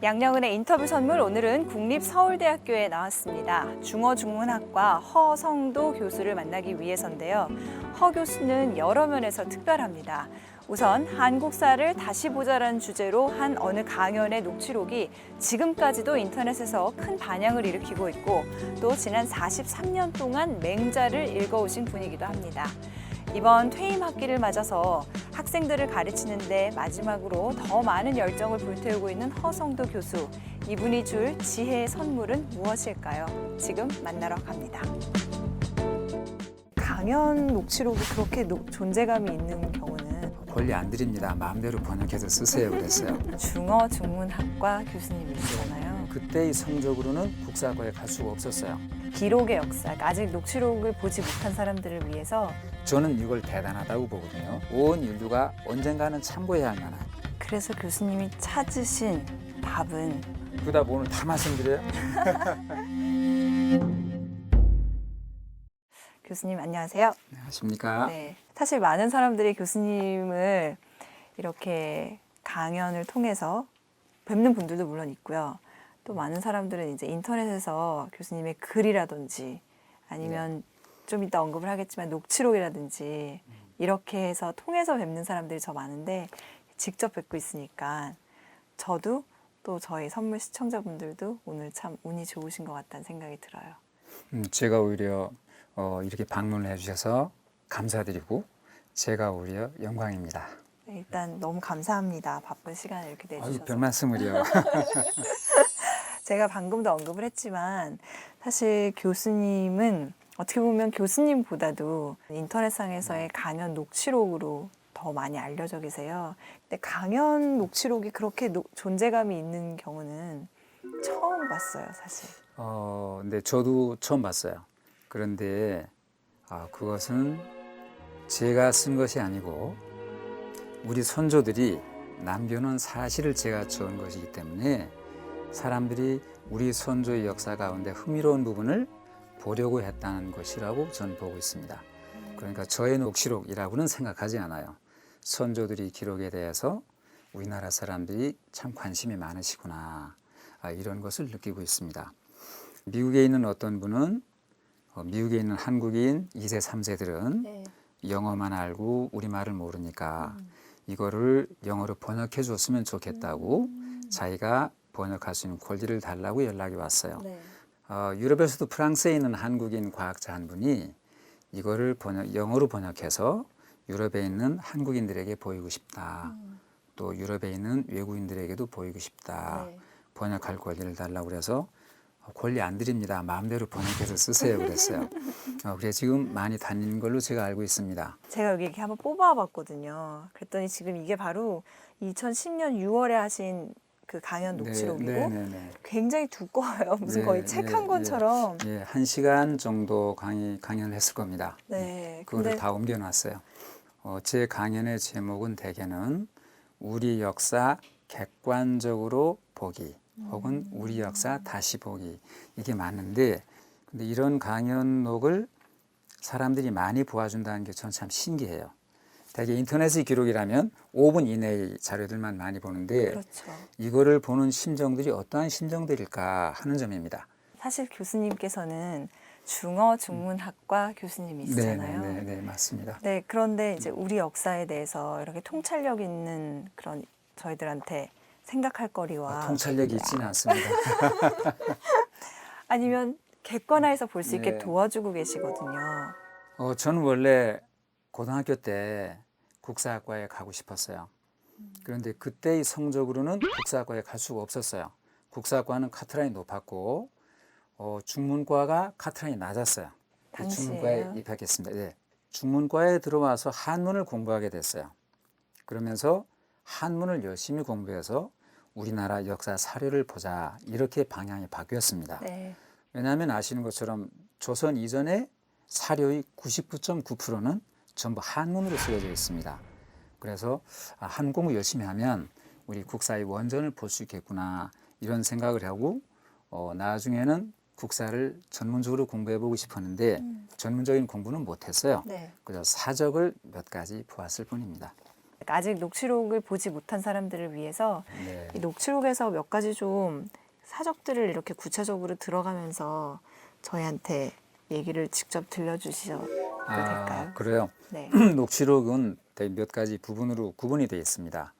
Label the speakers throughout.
Speaker 1: 양령은의 인터뷰 선물, 오늘은 국립서울대학교에 나왔습니다. 중어중문학과 허성도 교수를 만나기 위해서인데요. 허 교수는 여러 면에서 특별합니다. 우선 한국사를 다시 보자라는 주제로 한 어느 강연의 녹취록이 지금까지도 인터넷에서 큰 반향을 일으키고 있고, 또 지난 43년 동안 맹자를 읽어오신 분이기도 합니다. 이번 퇴임 학기를 맞아서 학생들을 가르치는데 마지막으로 더 많은 열정을 불태우고 있는 허성도 교수. 이분이 줄 지혜의 선물은 무엇일까요? 지금 만나러 갑니다. 강연 녹취록이 그렇게 존재감이 있는 경우는
Speaker 2: 권리 안 드립니다. 마음대로 번역해서 쓰세요 그랬어요.
Speaker 1: 중어중문학과 교수님이시잖아요.
Speaker 2: 그때의 성적으로는 국사학과에 갈 수가 없었어요.
Speaker 1: 기록의 역사, 아직 녹취록을 보지 못한 사람들을 위해서
Speaker 2: 저는 이걸 대단하다고 보거든요. 온 인류가 언젠가는 참고해야 할 만한.
Speaker 1: 그래서 교수님이 찾으신 답은
Speaker 2: 그다 오늘 다 말씀드려요.
Speaker 1: 교수님 안녕하세요.
Speaker 2: 안녕하십니까.
Speaker 1: 네, 사실 많은 사람들이 교수님을 이렇게 강연을 통해서 뵙는 분들도 물론 있고요. 또 많은 사람들은 이제 인터넷에서 교수님의 글이라든지 아니면 좀 이따 언급을 하겠지만 녹취록이라든지 이렇게 해서 통해서 뵙는 사람들이 더 많은데, 직접 뵙고 있으니까 저도 또 저희 선물 시청자분들도 오늘 참 운이 좋으신 것 같다는 생각이 들어요.
Speaker 2: 제가 오히려 이렇게 방문을 해주셔서 감사드리고 제가 오히려 영광입니다.
Speaker 1: 네, 일단 너무 감사합니다. 바쁜 시간을 이렇게 내주셔서.
Speaker 2: 별 말씀을요.
Speaker 1: 제가 방금도 언급을 했지만 사실 교수님은 어떻게 보면 교수님보다도 인터넷상에서의 강연 녹취록으로 더 많이 알려져 계세요. 근데 강연 녹취록이 그렇게 존재감이 있는 경우는 처음 봤어요, 사실.
Speaker 2: 네, 저도 처음 봤어요. 그런데 그것은 제가 쓴 것이 아니고 우리 선조들이 남겨놓은 사실을 제가 적은 것이기 때문에 사람들이 우리 선조의 역사 가운데 흥미로운 부분을 보려고 했다는 것이라고 저는 보고 있습니다. 그러니까 저의 녹취록이라고는 생각하지 않아요. 선조들이 기록에 대해서 우리나라 사람들이 참 관심이 많으시구나, 이런 것을 느끼고 있습니다. 미국에 있는 어떤 분은 미국에 있는 한국인 2세, 3세들은
Speaker 1: 네.
Speaker 2: 영어만 알고 우리말을 모르니까 이거를 영어로 번역해 줬으면 좋겠다고 자기가 번역할 수 있는 권리를 달라고 연락이 왔어요.
Speaker 1: 네.
Speaker 2: 유럽에서도 프랑스에 있는 한국인 과학자 한 분이 이거를 영어로 번역해서 유럽에 있는 한국인들에게 보이고 싶다. 또 유럽에 있는 외국인들에게도 보이고 싶다.
Speaker 1: 네.
Speaker 2: 번역할 권리를 달라고 그래서 권리 안 드립니다. 마음대로 번역해서 쓰세요 그랬어요. 그래서 지금 많이 다니는 걸로 제가 알고 있습니다.
Speaker 1: 제가 여기 이렇게 한번 뽑아봤거든요. 그랬더니 지금 이게 바로 2010년 6월에 하신 그 강연 녹취록이고
Speaker 2: 네.
Speaker 1: 굉장히 두꺼워요. 무슨 거의 책 한 권처럼.
Speaker 2: 예, 1시간 정도 강연을 했을 겁니다.
Speaker 1: 네.
Speaker 2: 그거를
Speaker 1: 근데
Speaker 2: 다 옮겨놨어요. 제 강연의 제목은 대개는 우리 역사 객관적으로 보기 혹은 우리 역사 다시 보기, 이게 맞는데, 근데 이런 강연록을 사람들이 많이 보아준다는 게 저는 참 신기해요. 대개 인터넷의 기록이라면 5분 이내의 자료들만 많이 보는데,
Speaker 1: 그렇죠.
Speaker 2: 이거를 보는 심정들이 어떠한 심정들일까 하는 점입니다.
Speaker 1: 사실 교수님께서는 중어중문학과 교수님이시잖아요.
Speaker 2: 네, 맞습니다.
Speaker 1: 네, 그런데 이제 우리 역사에 대해서 이렇게 통찰력 있는 그런 저희들한테 생각할 거리와
Speaker 2: 통찰력이 있지는 않습니다.
Speaker 1: 아니면 객관화해서 볼 수 있게
Speaker 2: 네.
Speaker 1: 도와주고 계시거든요.
Speaker 2: 저는 원래 고등학교 때 국사학과에 가고 싶었어요. 그런데 그때의 성적으로는 국사학과에 갈 수가 없었어요. 국사학과는 카트라인이 높았고 중문과가 카트라인이 낮았어요. 중문과에 입학했습니다. 네. 중문과에 들어와서 한문을 공부하게 됐어요. 그러면서 한문을 열심히 공부해서 우리나라 역사 사료를 보자, 이렇게 방향이 바뀌었습니다.
Speaker 1: 네.
Speaker 2: 왜냐하면 아시는 것처럼 조선 이전에 사료의 99.9%는 전부 한문으로 쓰여져 있습니다. 그래서 한문 공부 열심히 하면 우리 국사의 원전을 볼 수 있겠구나, 이런 생각을 하고 나중에는 국사를 전문적으로 공부해보고 싶었는데 전문적인 공부는 못했어요.
Speaker 1: 네.
Speaker 2: 그래서 사적을 몇 가지 보았을 뿐입니다.
Speaker 1: 아직 녹취록을 보지 못한 사람들을 위해서
Speaker 2: 네.
Speaker 1: 이 녹취록에서 몇 가지 좀 사적들을 이렇게 구체적으로 들어가면서 저희한테 얘기를 직접 들려주셔도 될까요?
Speaker 2: 그래요.
Speaker 1: 네.
Speaker 2: 녹취록은 몇 가지 부분으로 구분이 되어 있습니다.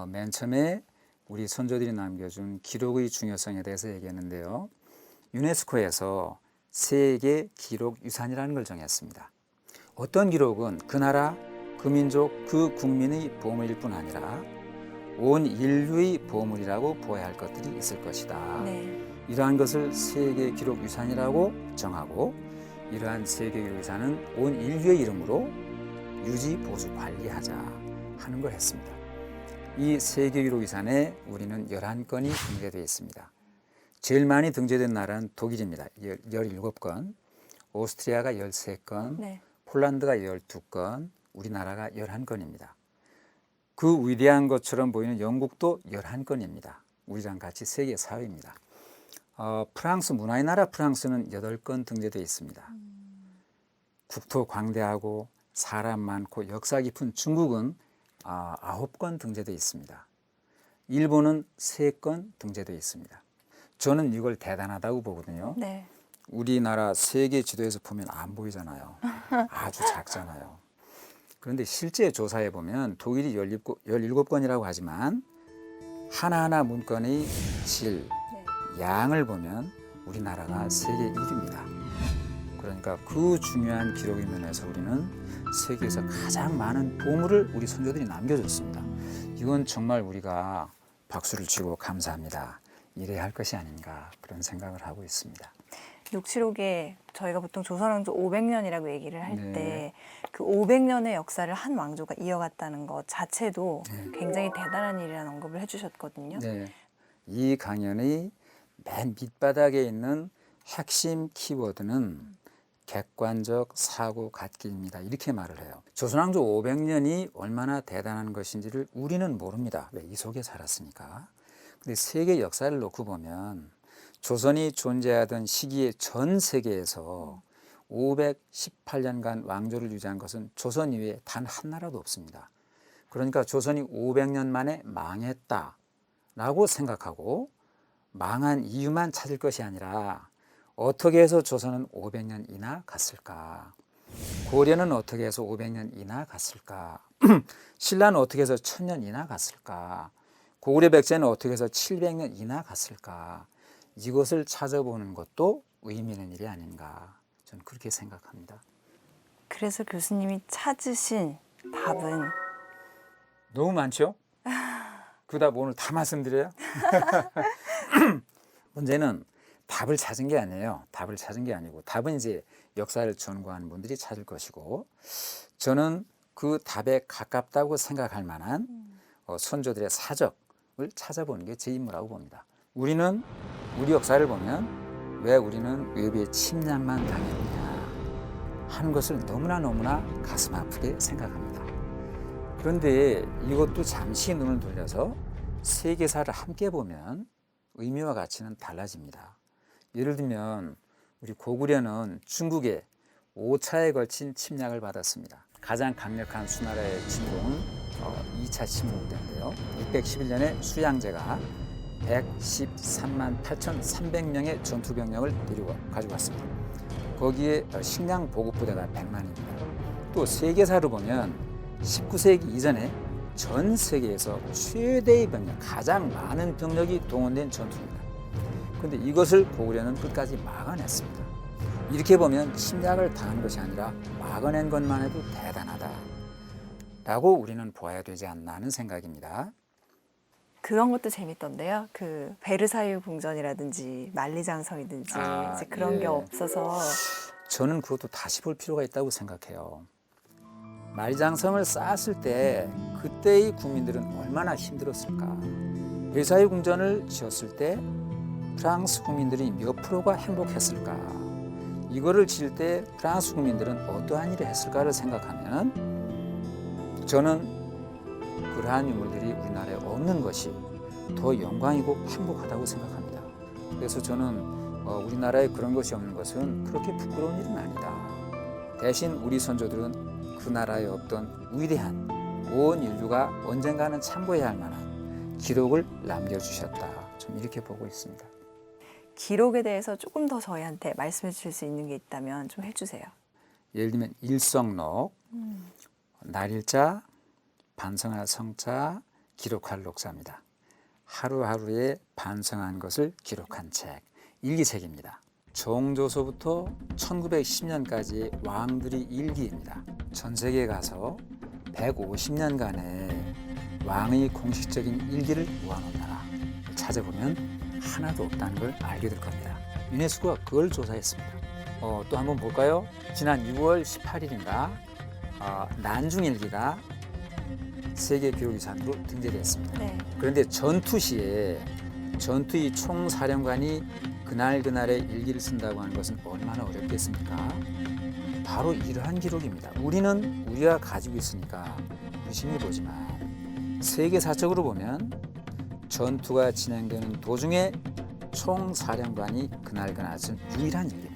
Speaker 2: 맨 처음에 우리 선조들이 남겨준 기록의 중요성에 대해서 얘기했는데요. 유네스코에서 세계 기록 유산이라는 걸 정했습니다. 어떤 기록은 그 나라, 그 민족, 그 국민의 보물일 뿐 아니라 온 인류의 보물이라고 보아야 할 것들이 있을 것이다.
Speaker 1: 네.
Speaker 2: 이러한 것을 세계 기록 유산이라고 정하고 이러한 세계 기록 유산은 온 인류의 이름으로 유지, 보수, 관리하자 하는 걸 했습니다. 이 세계 기록 유산에 우리는 11건이 등재되어 있습니다. 제일 많이 등재된 나라는 독일입니다. 17건, 오스트리아가 13건,
Speaker 1: 네.
Speaker 2: 폴란드가 12건, 우리나라가 11건입니다. 그 위대한 것처럼 보이는 영국도 11건입니다. 우리랑 같이 세계 4위입니다. 프랑스, 문화의 나라 프랑스는 8건 등재되어 있습니다. 국토 광대하고 사람 많고 역사 깊은 중국은 9건 등재되어 있습니다. 일본은 3건 등재되어 있습니다. 저는 이걸 대단하다고 보거든요.
Speaker 1: 네.
Speaker 2: 우리나라 세계 지도에서 보면 안 보이잖아요. 아주 작잖아요. 그런데 실제 조사해 보면 독일이 17건이라고 하지만 하나하나 문건의 질, 양을 보면 우리나라가 세계 1위입니다. 그러니까 그 중요한 기록의 면에서 우리는 세계에서 가장 많은 보물을 우리 선조들이 남겨줬습니다. 이건 정말 우리가 박수를 치고 감사합니다. 이래야 할 것이 아닌가 그런 생각을 하고 있습니다.
Speaker 1: 녹취록에 저희가 보통 조선왕조 500년이라고 얘기를 할
Speaker 2: 네.
Speaker 1: 때 그 500년의 역사를 한 왕조가 이어갔다는 것 자체도 굉장히 대단한 일이라는 언급을 해주셨거든요.
Speaker 2: 네. 이 강연의 맨 밑바닥에 있는 핵심 키워드는 객관적 사고 갖기입니다. 이렇게 말을 해요. 조선왕조 500년이 얼마나 대단한 것인지를 우리는 모릅니다. 왜? 이 속에 살았으니까. 근데 세계 역사를 놓고 보면 조선이 존재하던 시기에 전 세계에서 518년간 왕조를 유지한 것은 조선 이외에 단 한 나라도 없습니다. 그러니까 조선이 500년 만에 망했다라고 생각하고 망한 이유만 찾을 것이 아니라 어떻게 해서 조선은 500년이나 갔을까? 고려는 어떻게 해서 500년이나 갔을까? 신라는 어떻게 해서 1000년이나 갔을까? 고구려 백제는 어떻게 해서 700년이나 갔을까? 이것을 찾아보는 것도 의미 있는 일이 아닌가 저는 그렇게 생각합니다.
Speaker 1: 그래서 교수님이 찾으신 답은
Speaker 2: 너무 많죠? 그 답 오늘 다 말씀드려요? 문제는 답을 찾은 게 아니에요. 답을 찾은 게 아니고 답은 이제 역사를 전공하는 분들이 찾을 것이고 저는 그 답에 가깝다고 생각할 만한 선조들의 사적을 찾아보는 게 제 임무라고 봅니다. 우리는 우리 역사를 보면 왜 우리는 외부의 침략만 당했느냐 하는 것을 너무나 가슴 아프게 생각합니다. 그런데 이것도 잠시 눈을 돌려서 세계사를 함께 보면 의미와 가치는 달라집니다. 예를 들면 우리 고구려는 중국의 5차에 걸친 침략을 받았습니다. 가장 강력한 수나라의 침공은 2차 침공 때인데요. 611년에 수양제가 113만 8,300명의 전투병력을 데리고 가지고 왔습니다. 거기에 식량 보급부대가 100만입니다. 또 세계사를 보면 19세기 이전에 전 세계에서 최대의 병력, 가장 많은 병력이 동원된 전투입니다. 그런데 이것을 고구려는 끝까지 막아냈습니다. 이렇게 보면 침략을 당한 것이 아니라 막아낸 것만 해도 대단하다라고 우리는 보아야 되지 않나 하는 생각입니다.
Speaker 1: 그런 것도 재밌던데요. 그 베르사유 궁전이라든지 만리장성이든지 이제 그런 게 없어서
Speaker 2: 저는 그것도 다시 볼 필요가 있다고 생각해요. 만리장성을 쌓았을 때 그때의 국민들은 얼마나 힘들었을까. 베르사유 궁전을 지었을 때 프랑스 국민들이 몇 프로가 행복했을까. 이거를 지을 때 프랑스 국민들은 어떠한 일을 했을까를 생각하면 저는 그러한 유물들이 우리나라에 없는 것이 더 영광이고 행복하다고 생각합니다. 그래서 저는 우리나라에 그런 것이 없는 것은 그렇게 부끄러운 일은 아니다. 대신 우리 선조들은 그 나라에 없던 위대한 온 인류가 언젠가는 참고해야 할 만한 기록을 남겨주셨다. 좀 이렇게 보고 있습니다.
Speaker 1: 기록에 대해서 조금 더 저희한테 말씀해 주실 수 있는 게 있다면 좀 해주세요.
Speaker 2: 예를 들면 일성록, 날일자, 반성할 성자, 기록할 녹자입니다. 하루하루에 반성한 것을 기록한 책, 일기책입니다. 정조서부터 1910년까지의 왕들의 일기입니다. 전 세계에 가서 150년간의 왕의 공식적인 일기를 모아놓느라 찾아보면 하나도 없다는 걸 알게 될 겁니다. 유네스코가 그걸 조사했습니다. 또 한번 볼까요? 지난 6월 18일인가 난중일기가 세계 기록유산으로 등재됐습니다.
Speaker 1: 네.
Speaker 2: 그런데 전투 시에 전투의 총사령관이 그날그날의 일기를 쓴다고 하는 것은 얼마나 어렵겠습니까? 바로 이러한 기록입니다. 우리는 우리가 가지고 있으니까 유심히 보지만 세계사적으로 보면 전투가 진행되는 도중에 총사령관이 그날그날 쓴 유일한 일기입니다.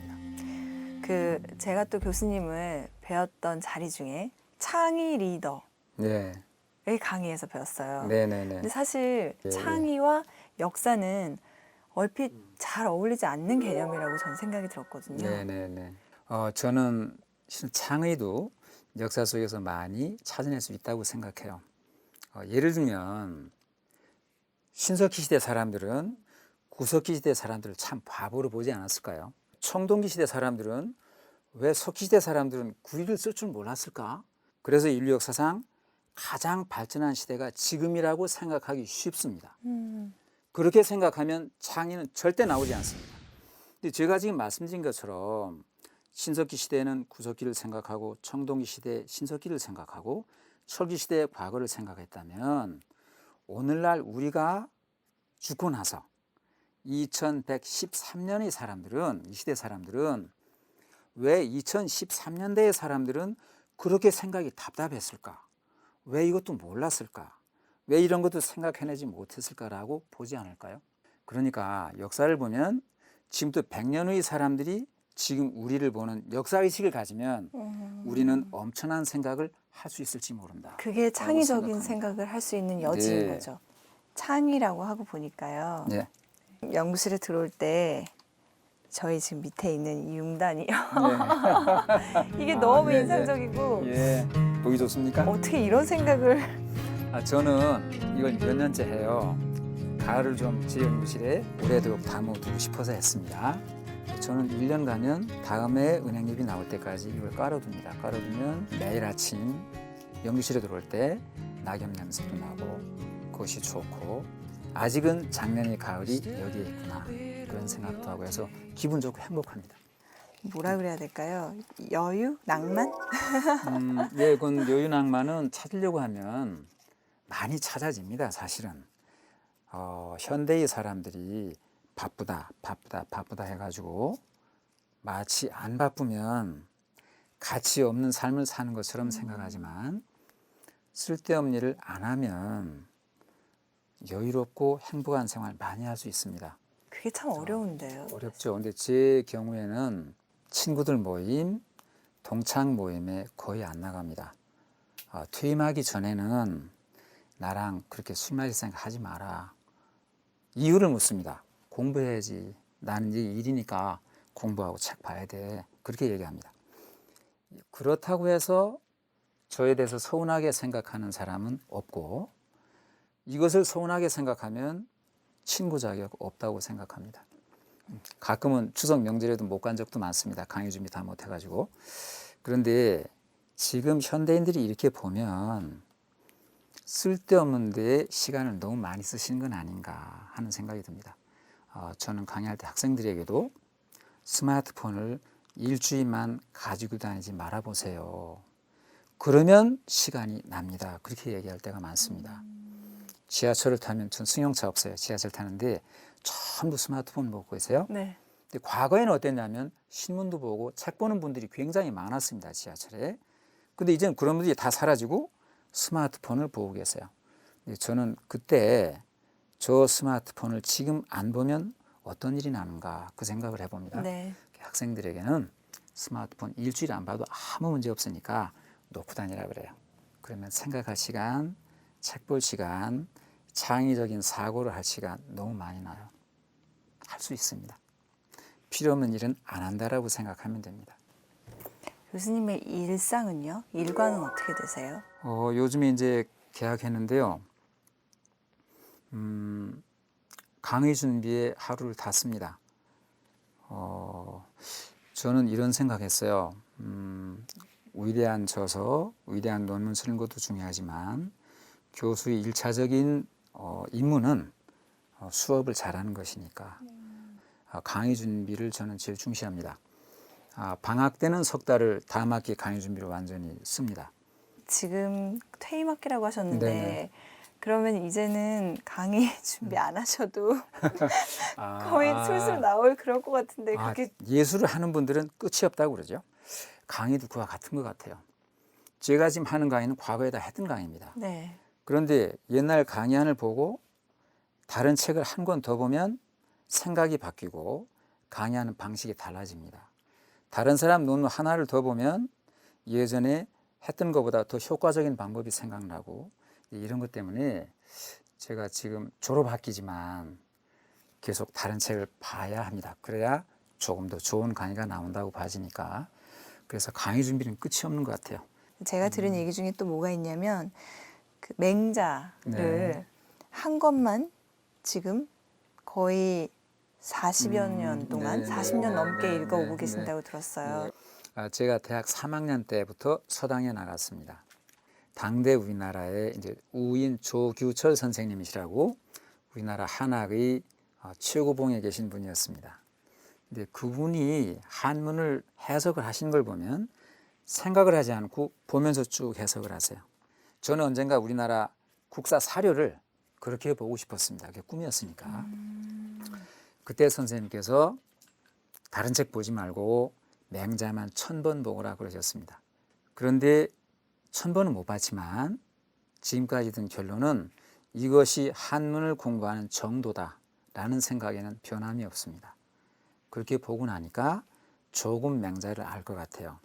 Speaker 1: 제가 또 교수님을 배웠던 자리 중에 창의 리더의
Speaker 2: 네,
Speaker 1: 강의에서 배웠어요.
Speaker 2: 네네네.
Speaker 1: 근데 사실
Speaker 2: 네.
Speaker 1: 창의와 역사는 얼핏 잘 어울리지 않는 개념이라고 저는 생각이 들었거든요.
Speaker 2: 네네네. 저는 실은 창의도 역사 속에서 많이 찾아낼 수 있다고 생각해요. 예를 들면 신석기 시대 사람들은 구석기 시대 사람들을 참 바보로 보지 않았을까요? 청동기 시대 사람들은 왜 석기 시대 사람들은 구리를 쓸 줄 몰랐을까? 그래서 인류 역사상 가장 발전한 시대가 지금이라고 생각하기 쉽습니다. 그렇게 생각하면 창의는 절대 나오지 않습니다. 근데 제가 지금 말씀드린 것처럼 신석기 시대에는 구석기를 생각하고 청동기 시대에 신석기를 생각하고 철기 시대의 과거를 생각했다면 오늘날 우리가 죽고 나서 2113년의 사람들은 이 시대 사람들은 왜 2013년대의 사람들은 그렇게 생각이 답답했을까? 왜 이것도 몰랐을까? 왜 이런 것도 생각해내지 못했을까라고 보지 않을까요? 그러니까 역사를 보면 지금부터 100년 후의 사람들이 지금 우리를 보는 역사의식을 가지면 우리는 엄청난 생각을 할 수 있을지 모른다.
Speaker 1: 그게 창의적인
Speaker 2: 생각합니다.
Speaker 1: 생각을 할 수 있는 여지인
Speaker 2: 네.
Speaker 1: 거죠. 창의라고 하고 보니까요.
Speaker 2: 네.
Speaker 1: 연구실에 들어올 때 저희 지금 밑에 있는 이 융단이 이게 너무
Speaker 2: 네, 네.
Speaker 1: 인상적이고
Speaker 2: 예. 보기 좋습니까?
Speaker 1: 어떻게 이런 생각을
Speaker 2: 저는 이걸 몇 년째 해요. 가을을 좀 제 연구실에 오래도록 담아두고 싶어서 했습니다. 저는 1년 가면 다음에 은행잎이 나올 때까지 이걸 깔아둡니다. 깔아두면 매일 아침 연구실에 들어올 때 낙엽 냄새도 나고 그것이 좋고 아직은 작년의 가을이 여기에 있구나 그런 생각도 하고 해서 기분 좋고 행복합니다.
Speaker 1: 뭐라 그래야 될까요? 여유? 낭만?
Speaker 2: 예, 그건 여유 낭만은 찾으려고 하면 많이 찾아집니다. 사실은 현대의 사람들이 바쁘다 해가지고 마치 안 바쁘면 가치 없는 삶을 사는 것처럼 생각하지만 쓸데없는 일을 안 하면 여유롭고 행복한 생활 많이 할 수 있습니다.
Speaker 1: 그게 참 어려운데요.
Speaker 2: 어렵죠. 근데 제 경우에는 친구들 모임, 동창 모임에 거의 안 나갑니다. 퇴임하기 전에는 나랑 그렇게 술 마실 생각 하지 마라. 이유를 묻습니다. 공부해야지. 나는 이제 일이니까 공부하고 책 봐야 돼. 그렇게 얘기합니다. 그렇다고 해서 저에 대해서 서운하게 생각하는 사람은 없고 이것을 서운하게 생각하면 친구 자격 없다고 생각합니다. 가끔은 추석 명절에도 못 간 적도 많습니다. 강의 준비 다 못해가지고. 그런데 지금 현대인들이 이렇게 보면 쓸데없는 데에 시간을 너무 많이 쓰시는 건 아닌가 하는 생각이 듭니다. 저는 강의할 때 학생들에게도 스마트폰을 일주일만 가지고 다니지 말아보세요. 그러면 시간이 납니다. 그렇게 얘기할 때가 많습니다. 지하철을 타면 전 승용차 없어요. 지하철 타는데 전부 스마트폰 보고 계세요.
Speaker 1: 네.
Speaker 2: 근데 과거에는 어땠냐면 신문도 보고 책 보는 분들이 굉장히 많았습니다. 지하철에. 근데 이제는 그런 분들이 다 사라지고 스마트폰을 보고 계세요. 저는 그때 저 스마트폰을 지금 안 보면 어떤 일이 나는가 그 생각을 해봅니다.
Speaker 1: 네.
Speaker 2: 학생들에게는 스마트폰 일주일 안 봐도 아무 문제 없으니까 놓고 다니라 그래요. 그러면 생각할 시간, 책 볼 시간, 창의적인 사고를 할 시간 너무 많이 나요. 할 수 있습니다. 필요 없는 일은 안 한다라고 생각하면 됩니다.
Speaker 1: 교수님의 일상은요? 일과는 어떻게 되세요?
Speaker 2: 요즘에 이제 개학했는데요. 강의 준비에 하루를 다 씁니다. 저는 이런 생각했어요. 위대한 저서, 위대한 논문 쓰는 것도 중요하지만 교수의 일차적인 임무는 수업을 잘하는 것이니까 강의 준비를 저는 제일 중시합니다. 방학 때는 석 달을 다음 학기 강의 준비를 완전히 씁니다.
Speaker 1: 지금 퇴임학기라고 하셨는데
Speaker 2: 네네.
Speaker 1: 그러면 이제는 강의 준비 안 하셔도
Speaker 2: 아,
Speaker 1: 거의 술술 나올 그럴 것 같은데 그렇게
Speaker 2: 예술을 하는 분들은 끝이 없다고 그러죠. 강의도 그와 같은 것 같아요. 제가 지금 하는 강의는 과거에다 했던 강의입니다.
Speaker 1: 네.
Speaker 2: 그런데 옛날 강의안을 보고 다른 책을 한 권 더 보면 생각이 바뀌고 강의하는 방식이 달라집니다. 다른 사람 논문 하나를 더 보면 예전에 했던 것보다 더 효과적인 방법이 생각나고 이런 것 때문에 제가 지금 졸업학기지만 계속 다른 책을 봐야 합니다. 그래야 조금 더 좋은 강의가 나온다고 봐지니까 그래서 강의 준비는 끝이 없는 것 같아요.
Speaker 1: 제가 들은 얘기 중에 또 뭐가 있냐면 그 맹자를
Speaker 2: 네.
Speaker 1: 한 것만 지금 거의 40여 년 동안
Speaker 2: 네,
Speaker 1: 40년 넘게
Speaker 2: 네,
Speaker 1: 읽어오고
Speaker 2: 네,
Speaker 1: 계신다고
Speaker 2: 네.
Speaker 1: 들었어요.
Speaker 2: 제가 대학 3학년 때부터 서당에 나갔습니다. 당대 우리나라의 이제 우인 조규철 선생님이시라고 우리나라 한학의 최고봉에 계신 분이었습니다. 근데 그분이 한문을 해석을 하신 걸 보면 생각을 하지 않고 보면서 쭉 해석을 하세요. 저는 언젠가 우리나라 국사 사료를 그렇게 보고 싶었습니다. 그게 꿈이었으니까. 그때 선생님께서 다른 책 보지 말고 맹자만 1000번 보거라 그러셨습니다. 그런데 1000번은 못 봤지만 지금까지 든 결론은 이것이 한문을 공부하는 정도다라는 생각에는 변함이 없습니다. 그렇게 보고 나니까 조금 맹자를 알 것 같아요.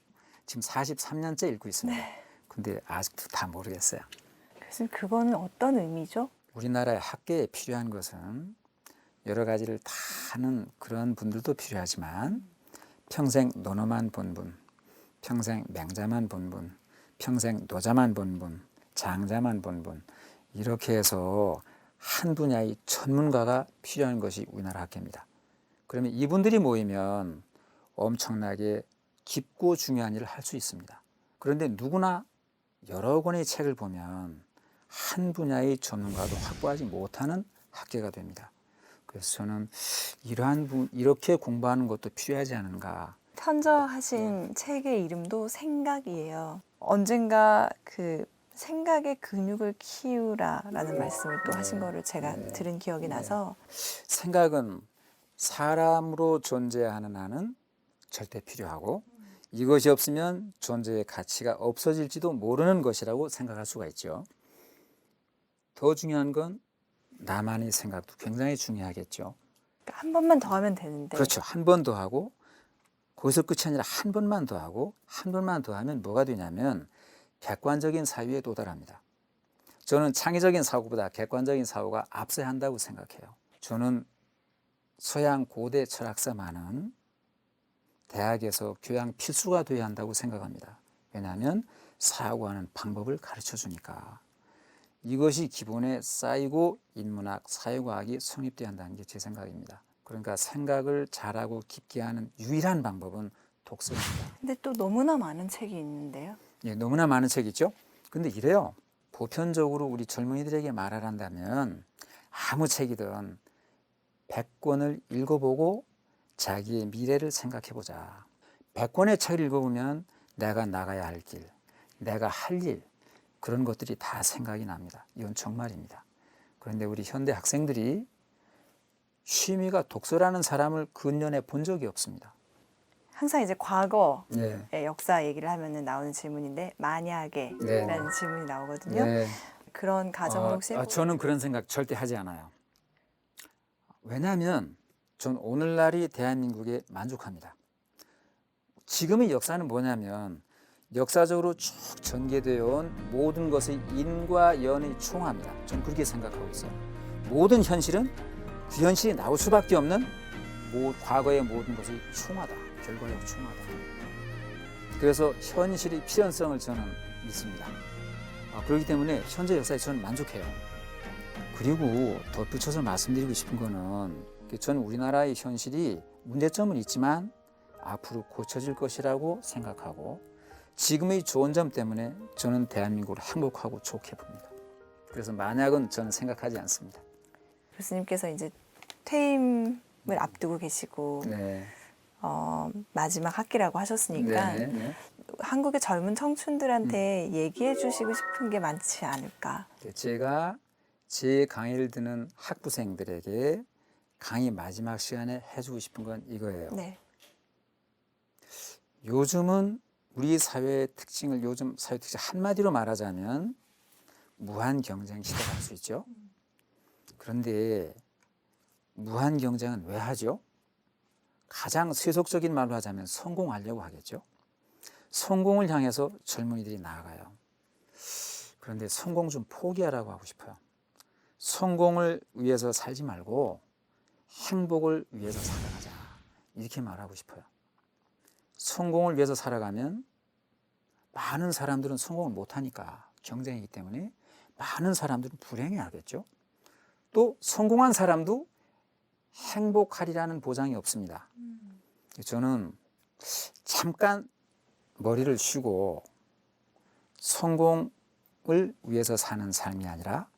Speaker 2: 지금 43년째 읽고 있습니다. 근데 아직도 다 모르겠어요.
Speaker 1: 교수님 그거는 어떤 의미죠?
Speaker 2: 우리나라의 학계에 필요한 것은 여러 가지를 다 하는 그런 분들도 필요하지만 평생 논어만 본 분, 평생 맹자만 본 분, 평생 노자만 본 분, 장자만 본 분 이렇게 해서 한 분야의 전문가가 필요한 것이 우리나라 학계입니다. 그러면 이분들이 모이면 엄청나게 깊고 중요한 일을 할 수 있습니다. 그런데 누구나 여러 권의 책을 보면 한 분야의 전문가도 확보하지 못하는 학계가 됩니다. 그래서 저는 이렇게 공부하는 것도 필요하지 않은가.
Speaker 1: 편저하신 책의 이름도 생각이에요. 언젠가 그 생각의 근육을 키우라라는 말씀을 또 하신 거를 제가 들은 기억이 나서
Speaker 2: 생각은 사람으로 존재하는 한은 절대 필요하고 이것이 없으면 존재의 가치가 없어질지도 모르는 것이라고 생각할 수가 있죠. 더 중요한 건 나만의 생각도 굉장히 중요하겠죠.
Speaker 1: 한 번만 더 하면 되는데
Speaker 2: 그렇죠. 한 번 더 하고 거기서 끝이 아니라 한 번만 더 하고 한 번만 더 하면 뭐가 되냐면 객관적인 사유에 도달합니다. 저는 창의적인 사고보다 객관적인 사고가 앞서야 한다고 생각해요. 저는 서양 고대 철학사만은 대학에서 교양 필수가 되어야 한다고 생각합니다. 왜냐하면 사고하는 방법을 가르쳐 주니까. 이것이 기본에 쌓이고 인문학, 사회과학이 성립돼야 한다는 게 제 생각입니다. 그러니까 생각을 잘하고 깊게 하는 유일한 방법은 독서입니다.
Speaker 1: 근데 또 너무나 많은 책이 있는데요.
Speaker 2: 예, 너무나 많은 책이 있죠. 근데 이래요. 보편적으로 우리 젊은이들에게 말하란다면 아무 책이든 100권을 읽어보고 자기의 미래를 생각해보자. 100권의 책을 읽어보면 내가 나가야 할 길, 내가 할 일, 그런 것들이 다 생각이 납니다. 이건 정말입니다. 그런데 우리 현대 학생들이 취미가 독서라는 사람을 근년에 본 적이 없습니다.
Speaker 1: 항상 이제 과거의
Speaker 2: 네.
Speaker 1: 역사 얘기를 하면 나오는 질문인데 만약에
Speaker 2: 네.
Speaker 1: 라는 질문이 나오거든요.
Speaker 2: 네.
Speaker 1: 그런 가정을 혹시
Speaker 2: 저는 그런 생각 절대 하지 않아요. 왜냐하면 전 오늘날이 대한민국에 만족합니다. 지금의 역사는 뭐냐면 역사적으로 쭉 전개되어 온 모든 것의 인과 연의 총합니다. 저는 그렇게 생각하고 있어요. 모든 현실은 그 현실이 나올 수밖에 없는 과거의 모든 것의 총하다. 결과적 총하다. 그래서 현실의 필연성을 저는 믿습니다. 그렇기 때문에 현재 역사에 저는 만족해요. 그리고 덧붙여서 말씀드리고 싶은 거는 저는 우리나라의 현실이 문제점은 있지만 앞으로 고쳐질 것이라고 생각하고 지금의 좋은 점 때문에 저는 대한민국을 행복하고 좋게 봅니다. 그래서 만약은 저는 생각하지 않습니다.
Speaker 1: 교수님께서 이제 퇴임을 앞두고 계시고
Speaker 2: 네.
Speaker 1: 마지막 학기라고 하셨으니까
Speaker 2: 네.
Speaker 1: 한국의 젊은 청춘들한테 얘기해 주시고 싶은 게 많지 않을까.
Speaker 2: 제가 제 강의를 듣는 학부생들에게 강의 마지막 시간에 해주고 싶은 건 이거예요.
Speaker 1: 네.
Speaker 2: 요즘은 우리 사회의 특징을 한마디로 말하자면 무한 경쟁 시대가 할 수 있죠. 그런데 무한 경쟁은 왜 하죠? 가장 세속적인 말로 하자면 성공하려고 하겠죠. 성공을 향해서 젊은이들이 나아가요. 그런데 성공 좀 포기하라고 하고 싶어요. 성공을 위해서 살지 말고 행복을 위해서 살아가자. 이렇게 말하고 싶어요. 성공을 위해서 살아가면 많은 사람들은 성공을 못하니까 경쟁이기 때문에 많은 사람들은 불행해하겠죠. 또 성공한 사람도 행복하리라는 보장이 없습니다. 저는 잠깐 머리를 쉬고 성공을 위해서 사는 삶이 아니라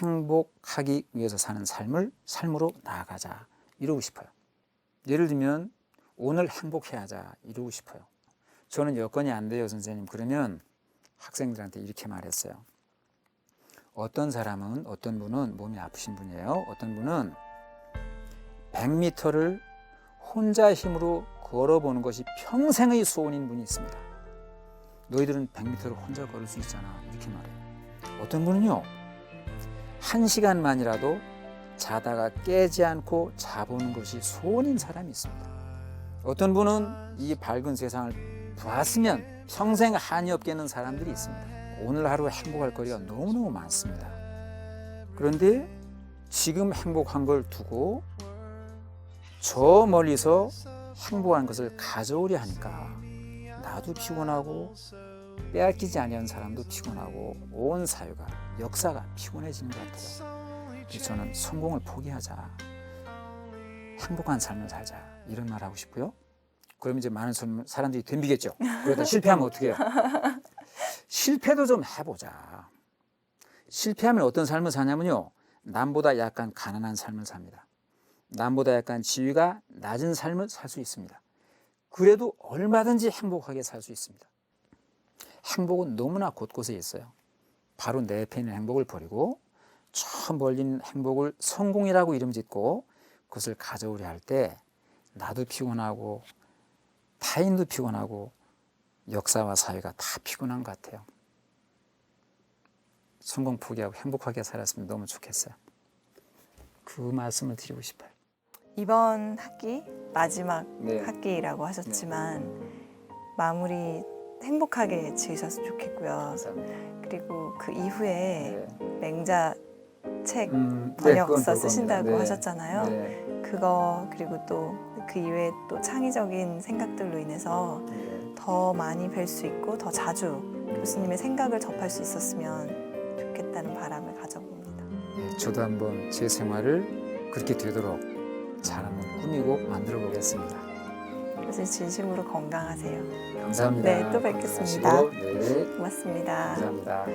Speaker 2: 행복하기 위해서 사는 삶으로 나아가자 이러고 싶어요. 예를 들면 오늘 행복해야 하자 이러고 싶어요. 저는 여건이 안 돼요, 선생님. 그러면 학생들한테 이렇게 말했어요. 어떤 분은 몸이 아프신 분이에요. 어떤 분은 100m를 혼자 힘으로 걸어보는 것이 평생의 소원인 분이 있습니다. 너희들은 100m를 혼자 걸을 수 있잖아. 이렇게 말해요. 어떤 분은요. 1시간만이라도 자다가 깨지 않고 자보는 것이 소원인 사람이 있습니다. 어떤 분은 이 밝은 세상을 보았으면 평생 한이 없겠는 사람들이 있습니다. 오늘 하루 행복할 거리가 너무너무 많습니다. 그런데 지금 행복한 걸 두고 저 멀리서 행복한 것을 가져오려 하니까 나도 피곤하고 빼앗기지 아니한 사람도 피곤하고 온 사회가 역사가 피곤해지는 것 같아요. 저는 성공을 포기하자. 행복한 삶을 살자. 이런 말 하고 싶고요. 그럼 이제 많은 사람들이 덤비겠죠. 그러다 실패하면 어떻게 해요? 실패도 좀 해보자. 실패하면 어떤 삶을 사냐면요. 남보다 약간 가난한 삶을 삽니다. 남보다 약간 지위가 낮은 삶을 살 수 있습니다. 그래도 얼마든지 행복하게 살 수 있습니다. 행복은 너무나 곳곳에 있어요. 바로 내 옆에 있는 행복을 버리고 저 멀리 있는 행복을 성공이라고 이름 짓고 그것을 가져오려 할 때 나도 피곤하고 타인도 피곤하고 역사와 사회가 다 피곤한 것 같아요. 성공 포기하고 행복하게 살았으면 너무 좋겠어요. 그 말씀을 드리고 싶어요.
Speaker 1: 이번 학기 마지막
Speaker 2: 네.
Speaker 1: 학기라고 하셨지만 마무리 행복하게 지으셨으면 좋겠고요.
Speaker 2: 감사합니다.
Speaker 1: 그리고 그 이후에
Speaker 2: 네.
Speaker 1: 맹자 책
Speaker 2: 그건
Speaker 1: 번역서
Speaker 2: 볼
Speaker 1: 쓰신다고
Speaker 2: 겁니다. 네.
Speaker 1: 하셨잖아요.
Speaker 2: 네.
Speaker 1: 그거 그리고 또 그 이외에 또 창의적인 생각들로 인해서
Speaker 2: 네.
Speaker 1: 더 많이 뵐 수 있고 더 자주 교수님의 생각을 접할 수 있었으면 좋겠다는 바람을 가져봅니다.
Speaker 2: 네, 저도 한번 제 생활을 그렇게 되도록 잘 한번 꾸미고 만들어 보겠습니다.
Speaker 1: 교수님 진심으로 건강하세요.
Speaker 2: 감사합니다.
Speaker 1: 네, 또 뵙겠습니다.
Speaker 2: 건강하시고, 네,
Speaker 1: 고맙습니다.
Speaker 2: 감사합니다.